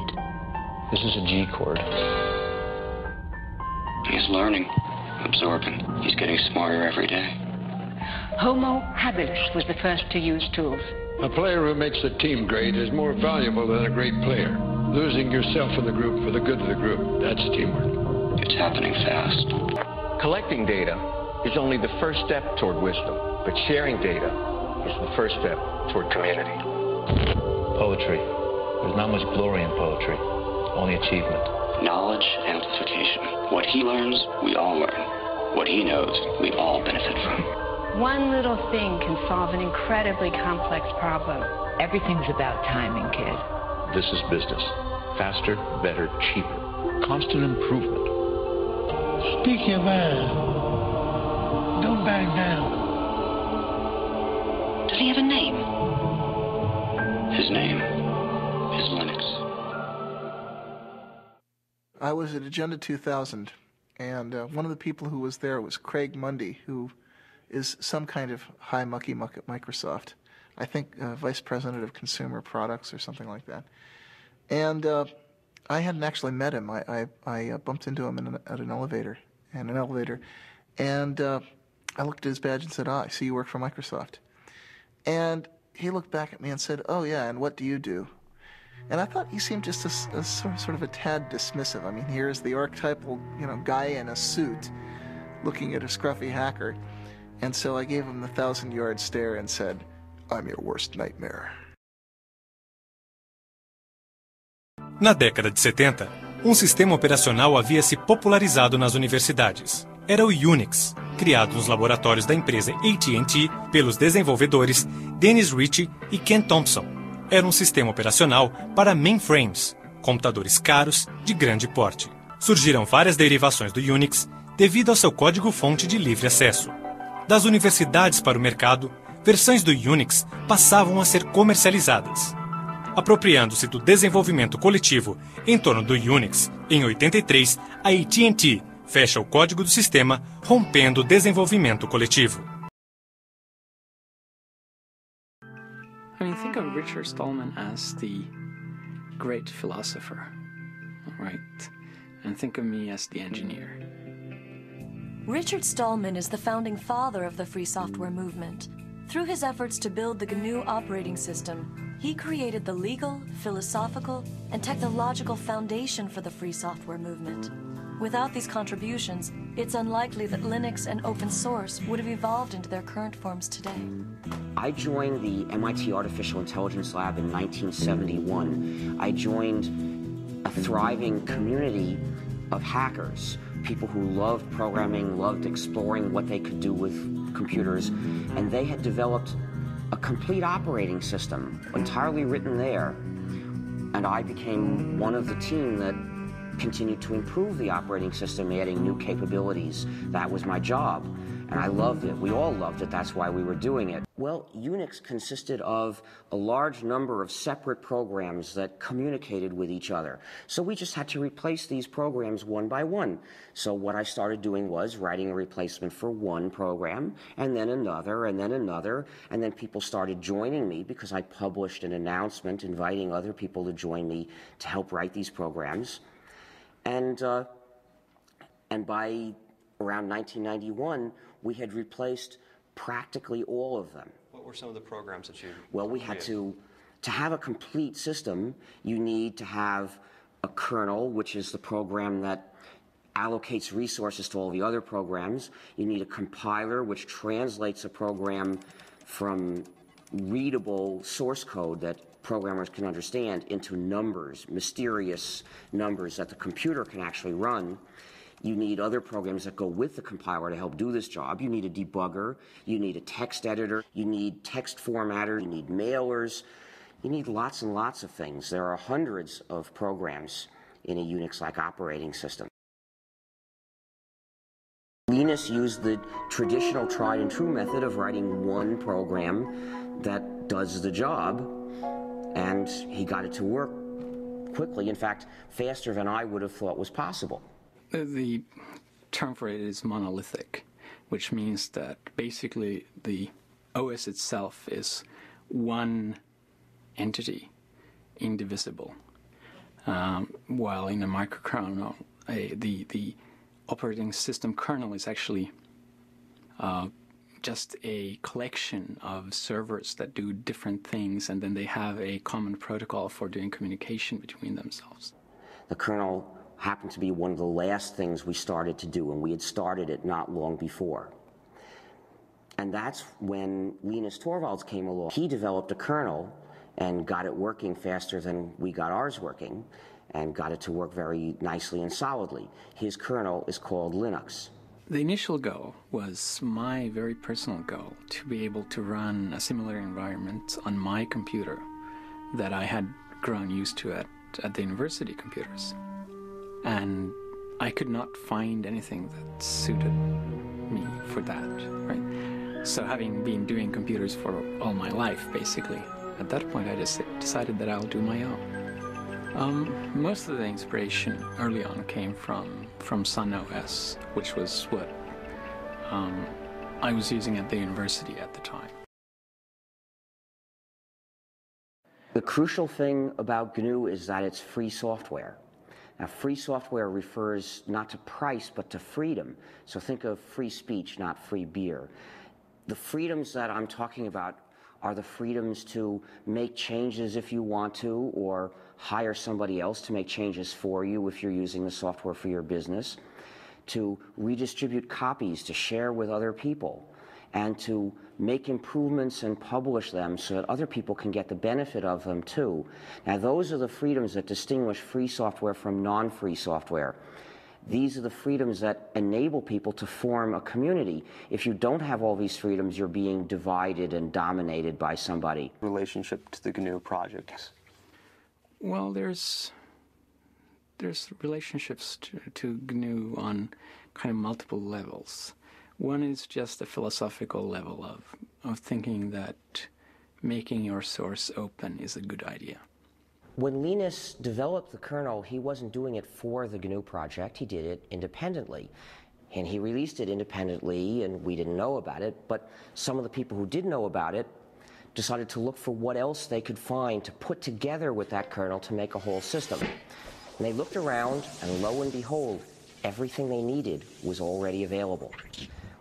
did. This is a G chord. He's learning, absorbing. He's getting smarter every day. Homo habilis was the first to use tools. A player who makes the team great is more valuable than a great player. Losing yourself in the group for the good of the group, that's teamwork. It's happening fast. Collecting data is only the first step toward wisdom, but sharing data is the first step toward community. Poetry. There's not much glory in poetry, only achievement. Knowledge amplification. What he learns, we all learn. What he knows, we all benefit from. One little thing can solve an incredibly complex problem. Everything's about timing, kid. This is business. Faster, better, cheaper. Constant improvement. Speak your mind. Don't back down. Does he have a name? His name is Linux. I was at Agenda 2000, and one of the people who was there was Craig Mundy, who is some kind of high mucky-muck at Microsoft. I think Vice President of Consumer Products or something like that. And I hadn't actually met him. I bumped into him at an elevator, and I looked at his badge and said, "Ah, I see you work for Microsoft." And he looked back at me and said, "Oh yeah, and what do you do?" And I thought he seemed just a sort of a tad dismissive. I mean, here's the archetypal, guy in a suit looking at a scruffy hacker. And so I gave him the 1,000-yard stare and said, "I'm your worst nightmare." Na década de 70, sistema operacional havia se popularizado nas universidades. Era o Unix, criado nos laboratórios da empresa AT&T pelos desenvolvedores Dennis Ritchie e Ken Thompson. Era sistema operacional para mainframes, computadores caros de grande porte. Surgiram várias derivações do Unix devido ao seu código-fonte de livre acesso. Das universidades para o mercado, versões do Unix passavam a ser comercializadas. Apropriando-se do desenvolvimento coletivo em torno do Unix, em 83, a AT&T fecha o código do sistema, rompendo o desenvolvimento coletivo. I mean, think of Richard Stallman as the great philosopher, right? And think of me as the engineer. Richard Stallman is the founding father of the free software movement. Through his efforts to build the GNU operating system, he created the legal, philosophical, and technological foundation for the free software movement. Without these contributions, it's unlikely that Linux and open source would have evolved into their current forms today. I joined the MIT Artificial Intelligence Lab in 1971. I joined a thriving community of hackers, people who loved programming, loved exploring what they could do with computers, and they had developed a complete operating system, entirely written there. And I became one of the team that continued to improve the operating system, adding new capabilities. That was my job, and I loved it. We all loved it. That's why we were doing it. Well, Unix consisted of a large number of separate programs that communicated with each other. So we just had to replace these programs one by one. So what I started doing was writing a replacement for one program, and then another, and then another, and then people started joining me because I published an announcement inviting other people to join me to help write these programs. And by around 1991, we had replaced practically all of them. What were some of the programs that you... Well, we had to have a complete system, you need to have a kernel, which is the program that allocates resources to all the other programs. You need a compiler, which translates a program from readable source code that programmers can understand into numbers, mysterious numbers that the computer can actually run. You need other programs that go with the compiler to help do this job. You need a debugger, you need a text editor, you need text formatters, you need mailers, you need lots and lots of things. There are hundreds of programs in a Unix-like operating system. Linus used the traditional tried and true method of writing one program that does the job, and he got it to work quickly, in fact, faster than I would have thought was possible. The term for it is monolithic, which means that basically the OS itself is one entity, indivisible. while in a microkernel, the operating system kernel is actually just a collection of servers that do different things, and then they have a common protocol for doing communication between themselves. The kernel happened to be one of the last things we started to do, and we had started it not long before. And that's when Linus Torvalds came along. He developed a kernel and got it working faster than we got ours working, and got it to work very nicely and solidly. His kernel is called Linux. The initial goal was my very personal goal, to be able to run a similar environment on my computer that I had grown used to at the university computers. And I could not find anything that suited me for that, right? So having been doing computers for all my life, basically, at that point I just decided that I'll do my own. Most of the inspiration early on came from Sun OS, which was what I was using at the university at the time. The crucial thing about GNU is that it's free software. Now, free software refers not to price, but to freedom. So think of free speech, not free beer. The freedoms that I'm talking about are the freedoms to make changes if you want to, or hire somebody else to make changes for you if you're using the software for your business, to redistribute copies, to share with other people, and to make improvements and publish them so that other people can get the benefit of them too. Now, those are the freedoms that distinguish free software from non-free software. These are the freedoms that enable people to form a community. If you don't have all these freedoms, you're being divided and dominated by somebody. Relationship to the GNU project? Well, there's relationships to GNU on kind of multiple levels. One is just a philosophical level of thinking that making your source open is a good idea. When Linus developed the kernel, he wasn't doing it for the GNU project. He did it independently. And he released it independently, and we didn't know about it. But some of the people who did know about it decided to look for what else they could find to put together with that kernel to make a whole system. And they looked around, and lo and behold, everything they needed was already available.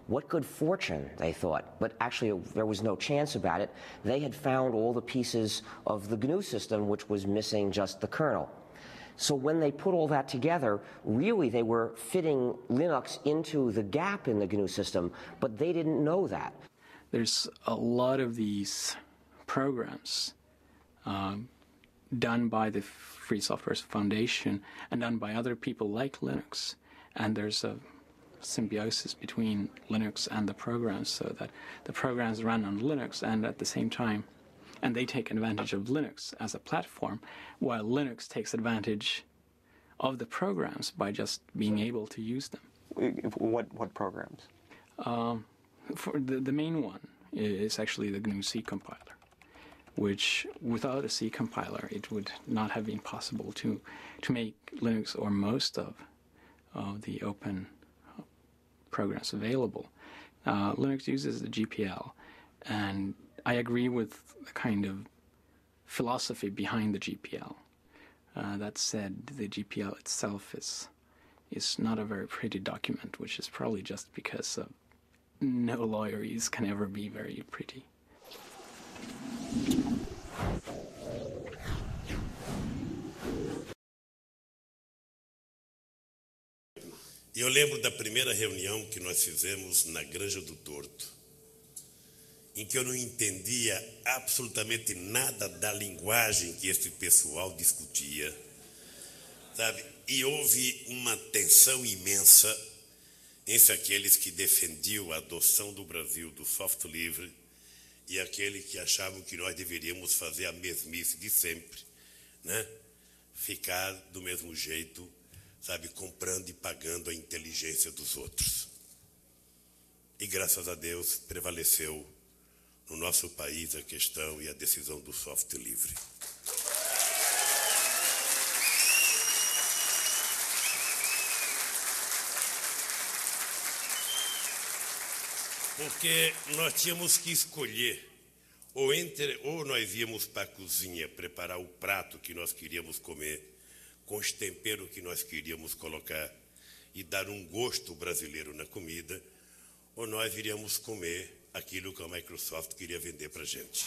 What good fortune, they thought, but actually there was no chance about it. They had found all the pieces of the GNU system, which was missing just the kernel. So when they put all that together, really they were fitting Linux into the gap in the GNU system, but they didn't know that. There's a lot of these programs done by the Free Software Foundation and done by other people like Linux, and there's a symbiosis between Linux and the programs, so that the programs run on Linux and at the same time, and they take advantage of Linux as a platform, while Linux takes advantage of the programs by just being able to use them. What programs? For the main one is actually the GNU C compiler, which without a C compiler it would not have been possible to make Linux or most of the open programs available. Linux uses the GPL, and I agree with the kind of philosophy behind the GPL. That said, the GPL itself is not a very pretty document, which is probably just because no lawyers can ever be very pretty. Eu lembro da primeira reunião que nós fizemos na Granja do Torto, em que eu não entendia absolutamente nada da linguagem que esse pessoal discutia, sabe? E houve uma tensão imensa entre aqueles que defendiam a adoção do Brasil do software livre e aqueles que achavam que nós deveríamos fazer a mesmice de sempre, né? Ficar do mesmo jeito, sabe, comprando e pagando a inteligência dos outros. E graças a Deus prevaleceu no nosso país a questão e a decisão do software livre. Porque nós tínhamos que escolher, ou nós íamos para a cozinha preparar o prato que nós queríamos comer com os temperos que nós queríamos colocar e dar um gosto brasileiro na comida, ou nós iríamos comer aquilo que a Microsoft queria vender para a gente.